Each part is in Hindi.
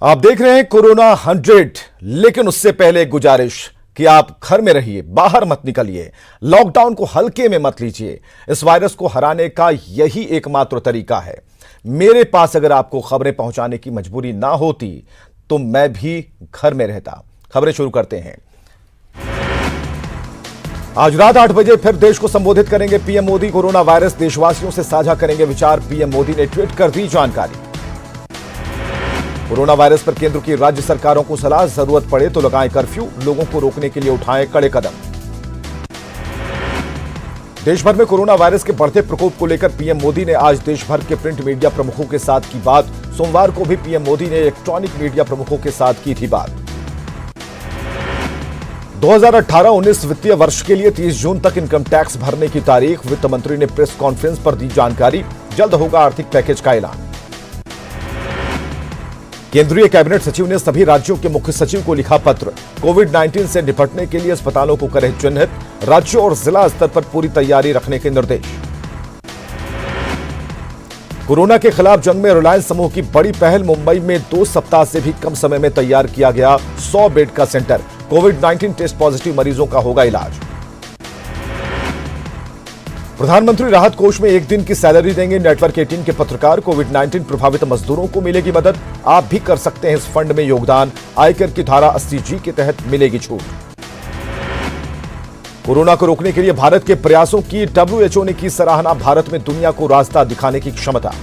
आप देख रहे हैं कोरोना 100, लेकिन उससे पहले एक गुजारिश कि आप घर में रहिए, बाहर मत निकलिए, लॉकडाउन को हल्के में मत लीजिए। इस वायरस को हराने का यही एकमात्र तरीका है। मेरे पास अगर आपको खबरें पहुंचाने की मजबूरी ना होती तो मैं भी घर में रहता। खबरें शुरू करते हैं। आज रात 8 बजे फिर देश को संबोधित करेंगे पीएम मोदी। कोरोना वायरस देशवासियों से साझा करेंगे विचार। पीएम मोदी ने ट्वीट कर दी जानकारी। कोरोना वायरस पर केंद्र की राज्य सरकारों को सलाह, जरूरत पड़े तो लगाएं कर्फ्यू, लोगों को रोकने के लिए उठाएं कड़े कदम। देश भर में कोरोना वायरस के बढ़ते प्रकोप को लेकर पीएम मोदी ने आज देश भर के प्रिंट मीडिया प्रमुखों के साथ की बात। सोमवार को भी पीएम मोदी ने इलेक्ट्रॉनिक मीडिया प्रमुखों के साथ की थी बात। 2018-19 वित्तीय वर्ष के लिए 30 जून तक इनकम टैक्स भरने की तारीख। वित्त मंत्री ने प्रेस कॉन्फ्रेंस पर दी जानकारी। जल्द होगा आर्थिक पैकेज का ऐलान। केंद्रीय कैबिनेट सचिव ने सभी राज्यों के मुख्य सचिव को लिखा पत्र। कोविड-19 से निपटने के लिए अस्पतालों को करें चिन्हित, राज्यों और जिला स्तर पर पूरी तैयारी रखने के निर्देश। कोरोना के खिलाफ जंग में रिलायंस समूह की बड़ी पहल। मुंबई में 2 सप्ताह से भी कम समय में तैयार किया गया 100 बेड का सेंटर। कोविड-19 टेस्ट पॉजिटिव मरीजों का होगा इलाज। प्रधानमंत्री राहत कोष में 1 दिन की सैलरी देंगे नेटवर्क 18 के पत्रकार। कोविड-19 प्रभावित मजदूरों को मिलेगी मदद। आप भी कर सकते हैं इस फंड में योगदान। आयकर की धारा 80G के तहत मिलेगी छूट। कोरोना को रोकने के लिए भारत के प्रयासों की WHO ने की सराहना। भारत में दुनिया को रास्ता दिखाने की क्षमता।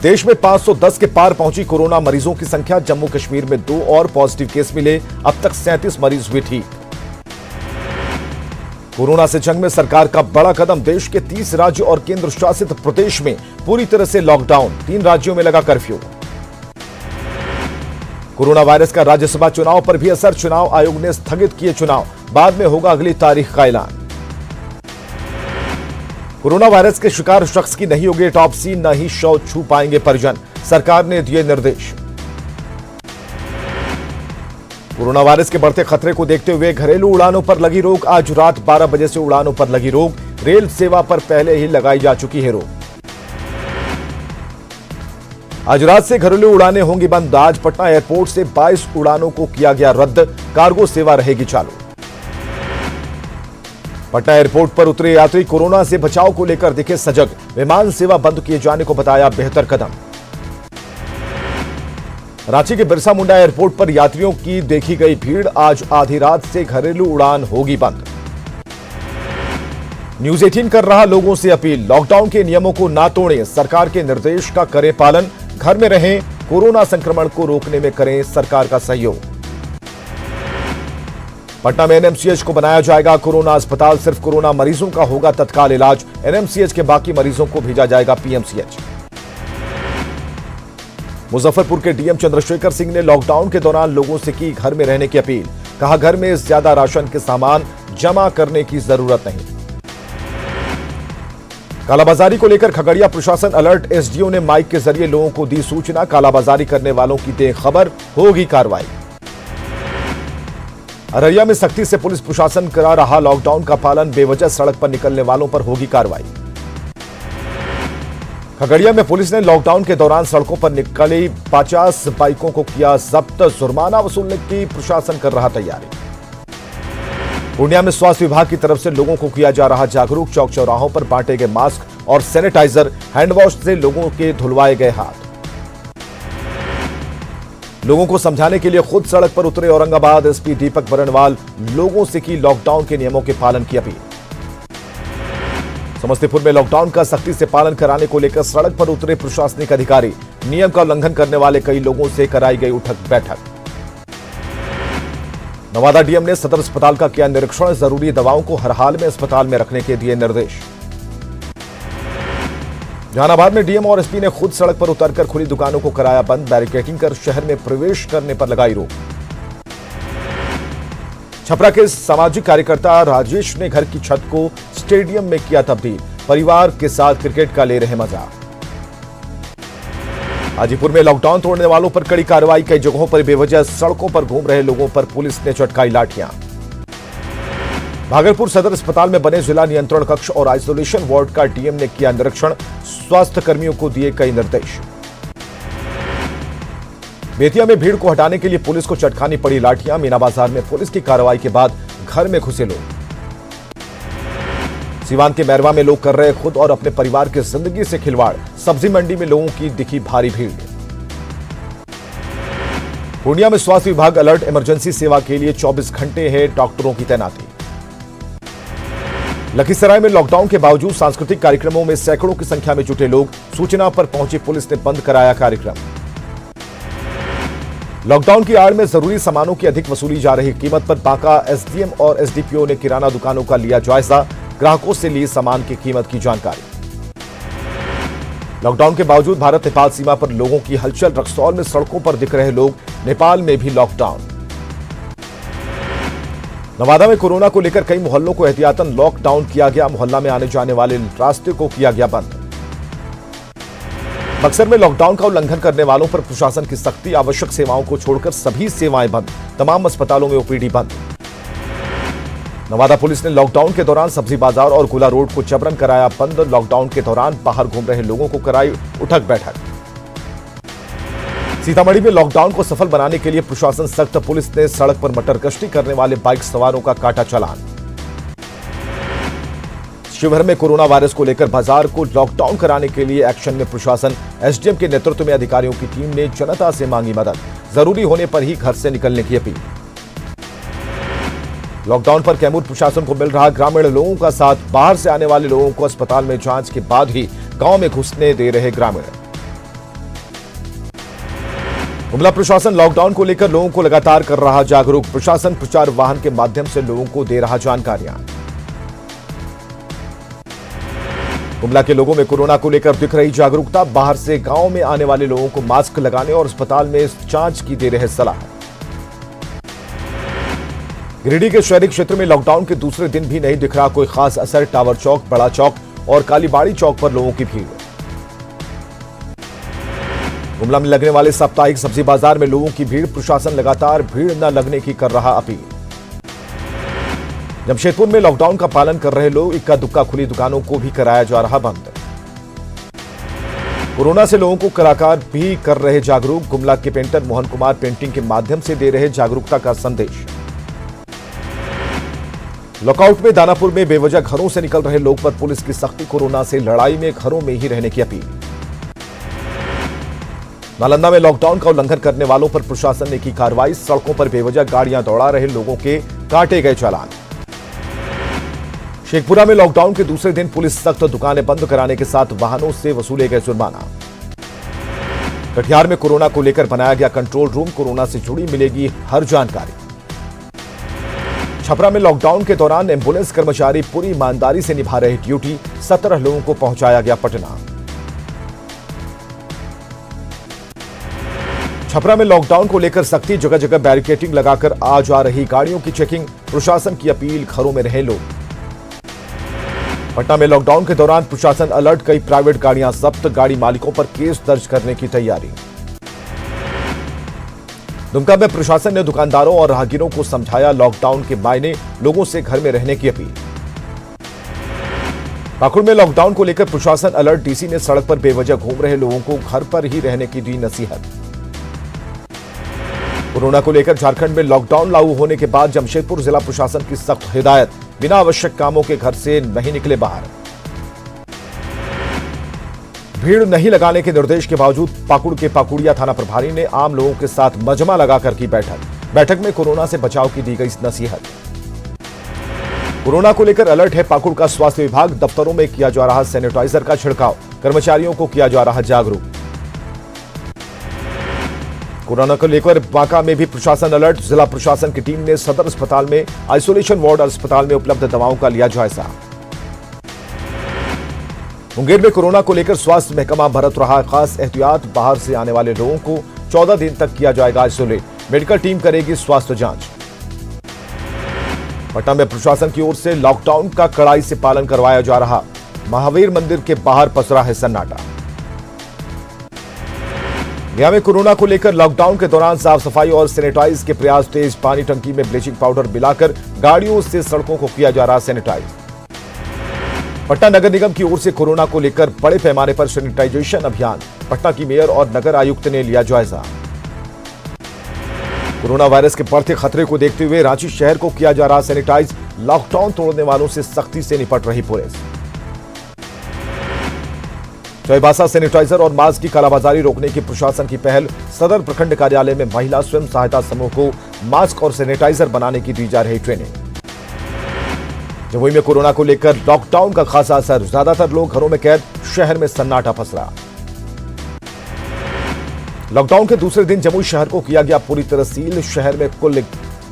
देश में 510 के पार पहुंची कोरोना मरीजों की संख्या। जम्मू कश्मीर में 2 और पॉजिटिव केस मिले। अब तक 37 मरीज हुए ठीक। कोरोना से जंग में सरकार का बड़ा कदम। देश के 30 राज्य और केंद्र शासित प्रदेश में पूरी तरह से लॉकडाउन। 3 राज्यों में लगा कर्फ्यू। कोरोना वायरस का राज्यसभा चुनाव पर भी असर। चुनाव आयोग ने स्थगित किए चुनाव। बाद में होगा अगली तारीख का ऐलान। कोरोना वायरस के शिकार शख्स की नहीं होगी ऑटोप्सी, न ही शव छू पाएंगे परिजन। सरकार ने दिए निर्देश। कोरोना वायरस के बढ़ते खतरे को देखते हुए घरेलू उड़ानों पर लगी रोक। आज रात 12 बजे से उड़ानों पर लगी रोक। रेल सेवा पर पहले ही लगाई जा चुकी है रोक। आज रात से घरेलू उड़ानें होंगी बंद। आज पटना एयरपोर्ट से 22 उड़ानों को किया गया रद्द। कार्गो सेवा रहेगी चालू। पटना एयरपोर्ट पर उतरे यात्री कोरोना से बचाव को लेकर दिखे सजग। विमान सेवा बंद किए जाने को बताया बेहतर कदम। रांची के बिरसा मुंडा एयरपोर्ट पर यात्रियों की देखी गई भीड़। आज आधी रात से घरेलू उड़ान होगी बंद। न्यूज 18 कर रहा लोगों से अपील, लॉकडाउन के नियमों को ना तोड़ें, सरकार के निर्देश का करें पालन, घर में रहें, कोरोना संक्रमण को रोकने में करें सरकार का सहयोग। पटना में एनएमसीएच को बनाया जाएगा कोरोना अस्पताल। सिर्फ कोरोना मरीजों का होगा तत्काल इलाज। एनएमसीएच के बाकी मरीजों को भेजा जाएगा पीएमसीएच। मुजफ्फरपुर के डीएम चंद्रशेखर सिंह ने लॉकडाउन के दौरान लोगों से की घर में रहने की अपील। कहा घर में ज्यादा राशन के सामान जमा करने की जरूरत नहीं। कालाबाजारी को लेकर खगड़िया प्रशासन अलर्ट। एसडीओ ने माइक के जरिए लोगों को दी सूचना। कालाबाजारी करने वालों की दे खबर, होगी कार्रवाई। अररिया में सख्ती से पुलिस प्रशासन करा रहा लॉकडाउन का पालन। बेवजह सड़क पर निकलने वालों पर होगी कार्रवाई। खगड़िया में पुलिस ने लॉकडाउन के दौरान सड़कों पर निकली 50 बाइकों को किया जब्त। जुर्माना वसूलने की प्रशासन कर रहा तैयारी। पूर्णिया में स्वास्थ्य विभाग की तरफ से लोगों को किया जा रहा जागरूक। चौक चौराहों पर बांटे गए मास्क और सैनिटाइजर। हैंडवॉश से लोगों के धुलवाए गए हाथ। लोगों को समझाने के लिए खुद सड़क पर उतरे औरंगाबाद एसपी दीपक बरनवाल। लोगों से की लॉकडाउन के नियमों के पालन की अपील। समस्तीपुर में लॉकडाउन का सख्ती से पालन कराने को लेकर सड़क पर उतरे प्रशासनिक अधिकारी। नियम का उल्लंघन करने वाले कई लोगों से कराई गई उठक बैठक। नवादा डीएम ने सदर अस्पताल का किया निरीक्षण। जरूरी दवाओं को हर हाल में अस्पताल में रखने के दिए निर्देश। जहानाबाद में डीएम और एसपी ने खुद सड़क पर उतरकर खुली दुकानों को कराया बंद। बैरिकेडिंग कर शहर में प्रवेश करने पर लगाई रोक। छपरा के सामाजिक कार्यकर्ता राजेश ने घर की छत को स्टेडियम में किया तब्दील। परिवार के साथ क्रिकेट का ले रहे मजा। हाजीपुर में लॉकडाउन तोड़ने वालों पर कड़ी कार्रवाई। कई जगहों पर बेवजह सड़कों पर घूम रहे लोगों पर पुलिस ने चटकाई लाठियां। भागलपुर सदर अस्पताल में बने जिला नियंत्रण कक्ष और आइसोलेशन वार्ड का डीएम ने किया निरीक्षण। स्वास्थ्य कर्मियों को दिए कई निर्देश। बेतिया में भीड़ को हटाने के लिए पुलिस को चटखानी पड़ी लाठियां। मीना बाजार में पुलिस की कार्रवाई के बाद घर में घुसे लोग। सीवान के मैरवा में लोग कर रहे खुद और अपने परिवार की जिंदगी से खिलवाड़। सब्जी मंडी में लोगों की दिखी भारी भीड़। पूर्णिया में स्वास्थ्य विभाग अलर्ट। इमरजेंसी सेवा के लिए 24 घंटे है डॉक्टरों की तैनाती। लखीसराय में लॉकडाउन के बावजूद सांस्कृतिक कार्यक्रमों में सैकड़ों की संख्या में जुटे लोग। सूचना पर पहुंची पुलिस ने बंद कराया कार्यक्रम। लॉकडाउन की आड़ में जरूरी सामानों की अधिक वसूली जा रही कीमत पर बांका एसडीएम और एसडीपीओ ने किराना दुकानों का लिया जायजा। ग्राहकों से ली सामान की कीमत की जानकारी। लॉकडाउन के बावजूद भारत नेपाल सीमा पर लोगों की हलचल। रक्सौल में सड़कों पर दिख रहे लोग। नेपाल में भी लॉकडाउन। नवादा में कोरोना को लेकर कई मोहल्लों को एहतियातन लॉकडाउन किया गया। मोहल्ला में आने जाने वाले रास्ते को किया गया बंद। बक्सर में लॉकडाउन का उल्लंघन करने वालों पर प्रशासन की सख्ती। आवश्यक सेवाओं को छोड़कर सभी सेवाएं बंद। तमाम अस्पतालों में ओपीडी बंद। नवादा पुलिस ने लॉकडाउन के दौरान सब्जी बाजार और गोला रोड को जबरन कराया बंद। लॉकडाउन के दौरान बाहर घूम रहे लोगों को कराई उठक बैठक। सीतामढ़ी में लॉकडाउन को सफल बनाने के लिए प्रशासन सख्त। पुलिस ने सड़क पर मटर गश्ती करने वाले बाइक सवारों का काटा चालान। शिवहर में कोरोना वायरस को लेकर बाजार को लॉकडाउन कराने के लिए एक्शन में प्रशासन। एसडीएम के नेतृत्व में अधिकारियों की टीम ने जनता से मांगी मदद। जरूरी होने पर ही घर से निकलने की अपील। लॉकडाउन पर कैमूर प्रशासन को मिल रहा ग्रामीण लोगों का साथ। बाहर से आने वाले लोगों को अस्पताल में जांच के बाद ही गांव में घुसने दे रहे ग्रामीण। गुमला प्रशासन लॉकडाउन को लेकर लोगों को लगातार कर रहा जागरूक। प्रशासन प्रचार वाहन के माध्यम से लोगों को दे रहा जानकारियां। गुमला के लोगों में कोरोना को लेकर दिख रही जागरूकता। बाहर से गांव में आने वाले लोगों को मास्क लगाने और अस्पताल में जांच की दे रहे सलाह। गिरिडीह के शहरी क्षेत्र में लॉकडाउन के दूसरे दिन भी नहीं दिख रहा कोई खास असर। टावर चौक, बड़ा चौक और कालीबाड़ी चौक पर लोगों की भीड़। गुमला में लगने वाले साप्ताहिक सब्जी बाजार में लोगों की भीड़। प्रशासन लगातार भीड़ न लगने की कर रहा अपील। जमशेदपुर में लॉकडाउन का पालन कर रहे लोग। इक्का दुक्का खुली दुकानों को भी कराया जा रहा बंद। कोरोना से लोगों को कलाकार भी कर रहे जागरूक। गुमला के पेंटर मोहन कुमार पेंटिंग के माध्यम से दे रहे जागरूकता का संदेश। लॉकआउट में दानापुर में बेवजह घरों से निकल रहे लोग पर पुलिस की सख्ती। कोरोना से लड़ाई में घरों में ही रहने की अपील। नालंदा में लॉकडाउन का उल्लंघन करने वालों पर प्रशासन ने की कार्रवाई। सड़कों पर बेवजह गाड़ियां दौड़ा रहे लोगों के काटे गए चालान। शेखपुरा में लॉकडाउन के दूसरे दिन पुलिस सख्त। दुकानें बंद कराने के साथ वाहनों से वसूले गए जुर्माना। कटिहार में कोरोना को लेकर बनाया गया कंट्रोल रूम। कोरोना से जुड़ी मिलेगी हर जानकारी। छपरा में लॉकडाउन के दौरान एम्बुलेंस कर्मचारी पूरी ईमानदारी से निभा रहे ड्यूटी। 17 लोगों को पहुंचाया गया पटना। छपरा में लॉकडाउन को लेकर सख्ती। जगह जगह बैरिकेडिंग लगाकर आ जा रही गाड़ियों की चेकिंग। प्रशासन की अपील, घरों में रहे लोग। पटना में लॉकडाउन के दौरान प्रशासन अलर्ट। कई प्राइवेट गाड़ियां जब्त। गाड़ी मालिकों पर केस दर्ज करने की तैयारी। दुमका में प्रशासन ने दुकानदारों और राहगीरों को समझाया लॉकडाउन के मायने। लोगों से घर में रहने की अपील। पाकुड़ में लॉकडाउन को लेकर प्रशासन अलर्ट। डीसी ने सड़क पर बेवजह घूम रहे लोगों को घर पर ही रहने की दी नसीहत। कोरोना को लेकर झारखंड में लॉकडाउन लागू होने के बाद जमशेदपुर जिला प्रशासन की सख्त हिदायत। बिना आवश्यक कामों के घर से नहीं निकले बाहर। भीड़ नहीं लगाने के निर्देश के बावजूद पाकुड़ के पाकुड़िया थाना प्रभारी ने आम लोगों के साथ मजमा लगाकर की बैठक में कोरोना से बचाव की दी गई नसीहत। कोरोना को लेकर अलर्ट है पाकुड़ का स्वास्थ्य विभाग। दफ्तरों में किया जा रहा सैनिटाइजर का छिड़काव। कर्मचारियों को किया जा रहा जागरूक। कोरोना को लेकर बांका में भी प्रशासन अलर्ट। जिला प्रशासन की टीम ने सदर अस्पताल में, आइसोलेशन वार्ड अस्पताल में उपलब्ध दवाओं का लिया जायजा। मुंगेर में कोरोना को लेकर स्वास्थ्य महकमा बरत रहा खास एहतियात। बाहर से आने वाले लोगों को 14 दिन तक किया जाएगा आइसोलेट। मेडिकल टीम करेगी स्वास्थ्य जांच। पटना में प्रशासन की ओर से लॉकडाउन का कड़ाई से पालन करवाया जा रहा। महावीर मंदिर के बाहर पसरा है सन्नाटा। गया में कोरोना को लेकर लॉकडाउन के दौरान साफ सफाई और सैनिटाइज के प्रयास तेज। पानी टंकी में ब्लीचिंग पाउडर मिलाकर गाड़ियों से सड़कों को किया जा रहा सैनिटाइज। पटना नगर निगम की ओर से कोरोना को लेकर बड़े पैमाने पर सैनिटाइजेशन अभियान। पटना की मेयर और नगर आयुक्त ने लिया जायजा। कोरोना वायरस के बढ़ते खतरे को देखते हुए रांची शहर को किया जा रहा सैनिटाइज। लॉकडाउन तोड़ने वालों से सख्ती से निपट रही पुलिस। चाईबासा सैनिटाइजर और मास्क की कालाबाजारी रोकने की प्रशासन की पहल। सदर प्रखंड कार्यालय में महिला स्वयं सहायता समूह को मास्क और सैनिटाइजर बनाने की दी जा रही ट्रेनिंग। जमुई में कोरोना को लेकर लॉकडाउन का खासा असर। ज्यादातर लोग घरों में कैद, शहर में सन्नाटा पसरा। लॉकडाउन के दूसरे दिन जमुई शहर को किया गया पूरी तरह सील। शहर में कुल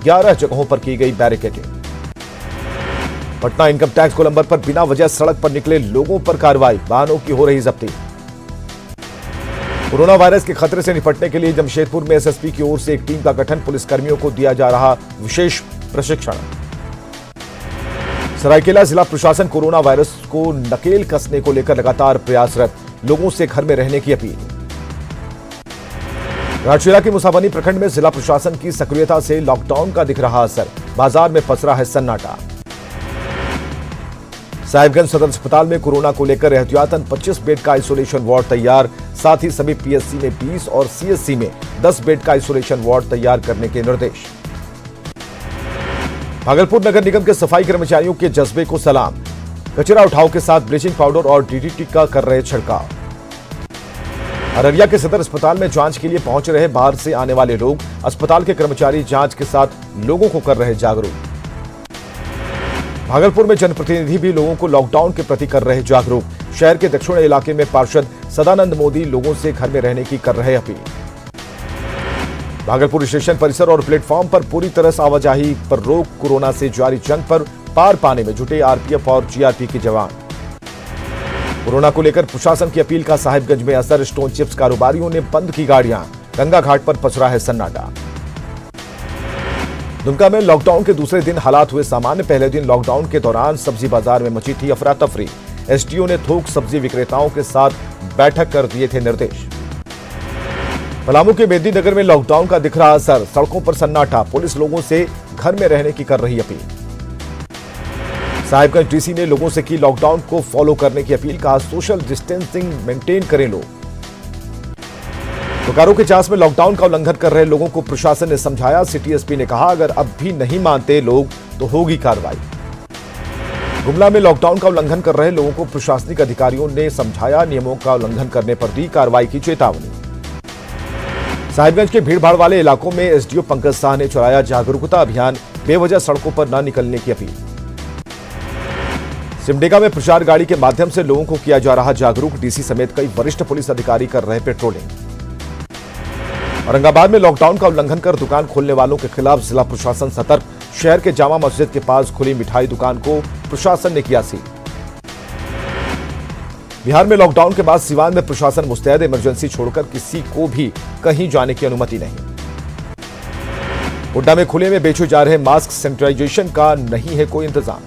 11 जगहों पर की गई बैरिकेडिंग। पटना इनकम टैक्स गोलंबर पर बिना वजह सड़क पर निकले लोगों पर कार्रवाई, वाहनों की हो रही जब्ती। कोरोना वायरस के खतरे से निपटने के लिए जमशेदपुर में एसएसपी की ओर से एक टीम का गठन। पुलिसकर्मियों को दिया जा रहा विशेष प्रशिक्षण। सरायकेला जिला प्रशासन कोरोना वायरस को नकेल कसने को लेकर लगातार प्रयासरत। लोगों से घर में रहने की अपील। राजशिरा के मुसाबनी प्रखंड में जिला प्रशासन की सक्रियता से लॉकडाउन का दिख रहा असर। बाजार में पसरा है सन्नाटा। साहिबगंज सदर अस्पताल में कोरोना को लेकर एहतियातन 25 बेड का आइसोलेशन वार्ड तैयार। साथ ही सभी पीएससी में 20 और सीएससी में 10 बेड का आइसोलेशन वार्ड तैयार करने के निर्देश। भागलपुर नगर निगम के सफाई कर्मचारियों के जज्बे को सलाम। कचरा उठाव के साथ ब्लीचिंग पाउडर और डीडीटी का कर रहे छिड़काव। अररिया के सदर अस्पताल में जांच के लिए पहुंच रहे बाहर से आने वाले लोग। अस्पताल के कर्मचारी जांच के साथ लोगों को कर रहे जागरूक। भागलपुर में जनप्रतिनिधि भी लोगों को लॉकडाउन के प्रति कर रहे जागरूक। शहर के दक्षिण इलाके में पार्षद सदानंद मोदी लोगों से घर में रहने की कर रहे अपील। भागलपुर स्टेशन परिसर और प्लेटफॉर्म पर पूरी तरह से आवाजाही पर रोक। कोरोना से जारी जंग पर पार पाने में जुटे आरपीएफ और जीआरपी के जवान। कोरोना को लेकर प्रशासन की अपील का साहिबगंज में असर। स्टोन चिप्स कारोबारियों ने बंद की गाड़ियां। गंगा घाट पर पसरा है सन्नाटा। दुमका में लॉकडाउन के दूसरे दिन हालात हुए सामान्य। पहले दिन लॉकडाउन के दौरान सब्जी बाजार में मची थी अफरा तफरी। एसडीओ ने थोक सब्जी विक्रेताओं के साथ बैठक कर दिए थे निर्देश। पलामू के मेदिनीनगर में लॉकडाउन का दिख रहा असर। सड़कों पर सन्नाटा। पुलिस लोगों से घर में रहने की कर रही अपील। साहिबगंज डीसी ने लोगों से की लॉकडाउन को फॉलो करने की अपील। कहा सोशल डिस्टेंसिंग मेंटेन करें लोग। बोकारो के चास में लॉकडाउन का उल्लंघन कर रहे लोगों को प्रशासन ने समझाया। सिटी एसपी ने कहा अगर अब भी नहीं मानते लोग तो होगी कार्रवाई। गुमला में लॉकडाउन का उल्लंघन कर रहे लोगों को प्रशासनिक अधिकारियों ने समझाया। नियमों का उल्लंघन करने पर दी कार्रवाई की चेतावनी। साहिबगंज के भीड़भाड़ वाले इलाकों में एसडीओ पंकज शाह ने चलाया जागरूकता अभियान। बेवजह सड़कों पर न निकलने की अपील। सिमडेगा में प्रचार गाड़ी के माध्यम से लोगों को किया जा रहा जागरूक। डीसी समेत कई वरिष्ठ पुलिस अधिकारी कर रहे पेट्रोलिंग। औरंगाबाद में लॉकडाउन का उल्लंघन कर दुकान खोलने वालों के खिलाफ जिला प्रशासन सतर्क। शहर के जामा मस्जिद के पास खुली मिठाई दुकान को प्रशासन ने किया सील। बिहार में लॉकडाउन के बाद सिवान में प्रशासन मुस्तैद। इमरजेंसी छोड़कर किसी को भी कहीं जाने की अनुमति नहीं। हुड्डा में खुले में बेचे जा रहे मास्क सैनिटाइजेशन का नहीं है कोई इंतजाम।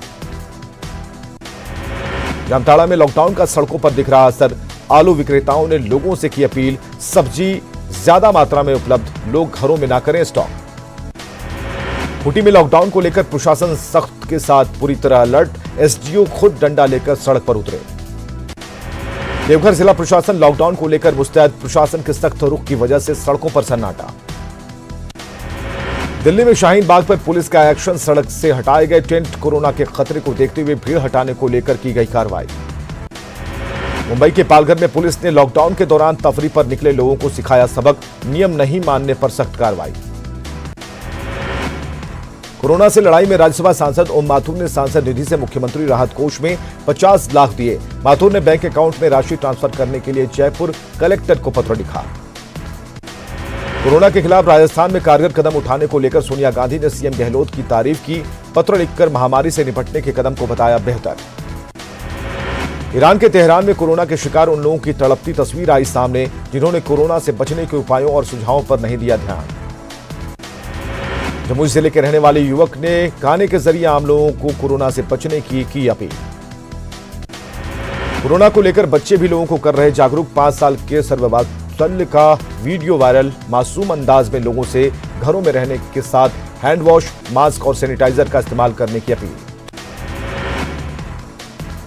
जामताड़ा में लॉकडाउन का सड़कों पर दिख रहा असर। आलू विक्रेताओं ने लोगों से की अपील। सब्जी ज्यादा मात्रा में उपलब्ध, लोग घरों में ना करें स्टॉक। खूंटी में लॉकडाउन को लेकर प्रशासन सख्त के साथ पूरी तरह अलर्ट। एसडीओ खुद डंडा लेकर सड़क पर उतरे। देवघर जिला प्रशासन लॉकडाउन को लेकर मुस्तैद। प्रशासन के सख्त रुख की वजह से सड़कों पर सन्नाटा। दिल्ली में शाहीन बाग पर पुलिस का एक्शन। सड़क से हटाए गए टेंट। कोरोना के खतरे को देखते हुए भीड़ हटाने को लेकर की गई कार्रवाई। मुंबई के पालघर में पुलिस ने लॉकडाउन के दौरान तफरी पर निकले लोगों को सिखाया सबक। नियम नहीं मानने पर सख्त कार्रवाई। कोरोना से लड़ाई में राज्यसभा सांसद ओम माथुर ने सांसद निधि से मुख्यमंत्री राहत कोष में 50 लाख दिए। माथुर ने बैंक अकाउंट में राशि ट्रांसफर करने के लिए जयपुर कलेक्टर को पत्र लिखा। कोरोना के खिलाफ राजस्थान में कारगर कदम उठाने को लेकर सोनिया गांधी ने सीएम गहलोत की तारीफ की। पत्र लिखकर महामारी से निपटने के कदम को बताया बेहतर। ईरान के तेहरान में कोरोना के शिकार उन लोगों की तड़पती तस्वीर आई सामने जिन्होंने कोरोना से बचने के उपायों और सुझावों पर नहीं दिया ध्यान। जमुई जिले के रहने वाले युवक ने गाने के जरिए आम लोगों को कोरोना से बचने की अपील। कोरोना को लेकर बच्चे भी लोगों को कर रहे जागरूक। 5 साल के सर्ववात्सल्य का वीडियो वायरल। मासूम अंदाज में लोगों से घरों में रहने के साथ हैंड वॉश, मास्क और सैनिटाइजर का इस्तेमाल करने की अपील।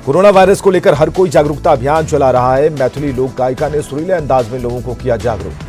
कोरोना वायरस को लेकर हर कोई जागरूकता अभियान चला रहा है। मैथिली लोक गायिका ने सुरीले अंदाज में लोगों को किया जागरूक।